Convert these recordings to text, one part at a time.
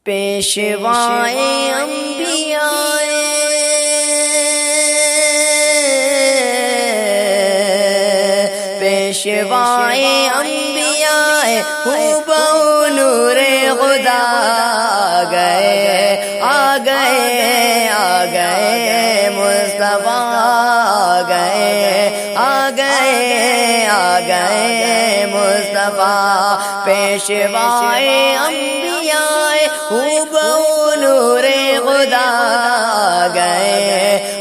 پیشوائے انبیاء پیشوائے انبیاء خوبو نور خدا آ گئے مصطفیٰ آ گئے مصطفیٰ پیشوائے انبیاء خوبو نور خدا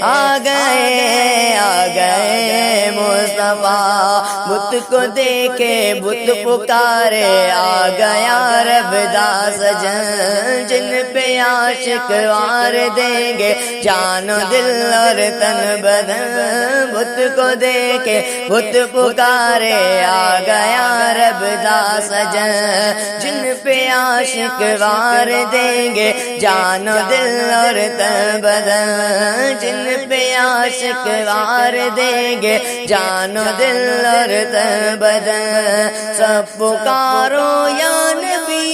آ گئے مصطفیٰ بت کو دیکھے بت پکارے آ گیا رب دا سجن جن پہ عاشق وار دیں گے جان و دل اور تن بدن بت کو دیکھے بت پکارے آ گیا رب دا سجن جن پہ عاشق وار دیں گے جان و دل اور تن بدن جن پہ عاشق وار دیں گے جان و دل اور تن بدن سب پکارو یا نبی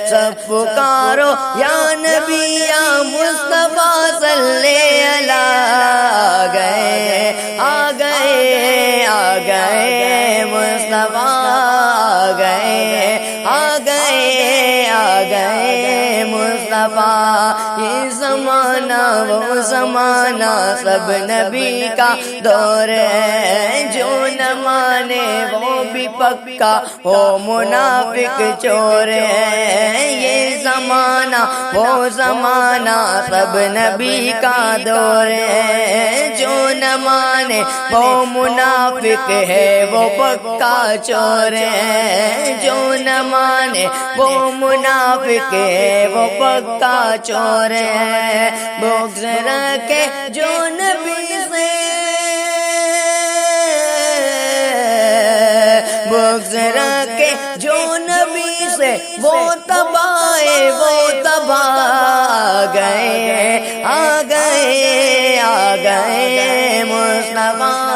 سب پکارو یا نبی یا مصطفیٰ صلی اللہ آ گئے مصطفیٰ آ گئے مصطفیٰ یہ زمانہ وہ زمانہ سب نبی کا دور ہے جو نہ مانے وہ بھی پکا وہ منافق چور ہے یہ زمانہ وہ زمانہ سب نبی کا دور ہے جو نہ مانے وہ منافق ہے وہ پکا چور ہے جو نہ مانے وہ منافق ہے وہ پکا چور ہے بغض رکھے جو نبی سے بغض رکھے جو نبی سے وہ تباہ آ گئے مصطفیٰ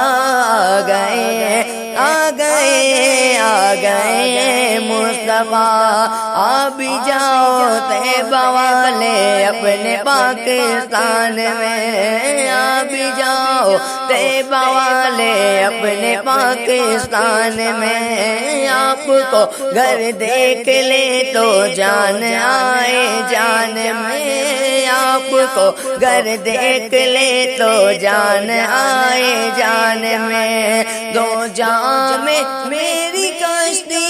آ گئے مصطفیٰ آ بھی جاؤ طیبہ والے اپنے پاکستان میں آ بھی جاؤ طیبہ والے اپنے پاکستان میں آپ کو گھر دیکھ لے تو جان آئے جان میں آپ کو گھر دیکھ لے تو جان آئے جان میں دو جہاں میں میری کشتی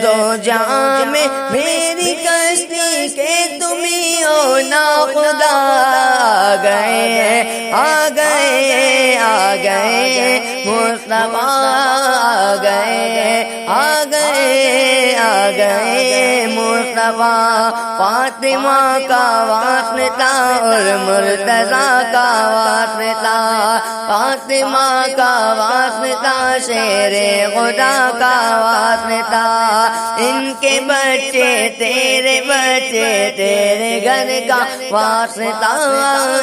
دو جہاں میں میری کشتی کے تم ہی ہو نا خدا آ گئے مصطفیٰ آ گئے مصطفیٰ فاطمہ کا واسطہ اور مرتضیٰ کا واسطہ فاطمہ کا واسطہ شیر خدا کا واسطہ ان کے بچے تیرے گھر کا واسطہ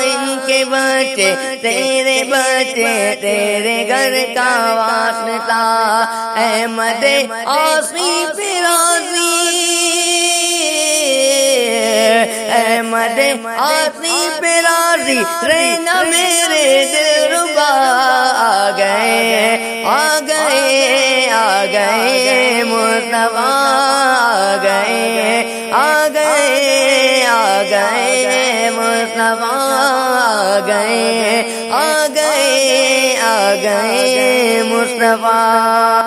ان کے بچے تیرے گھر کا واسطہ احمد آصف رازی احمد آصف رازی رہنا میرے دلربا آ گئے مصطفیٰ آ گئے مصطفیٰ آ گئے مصطفیٰ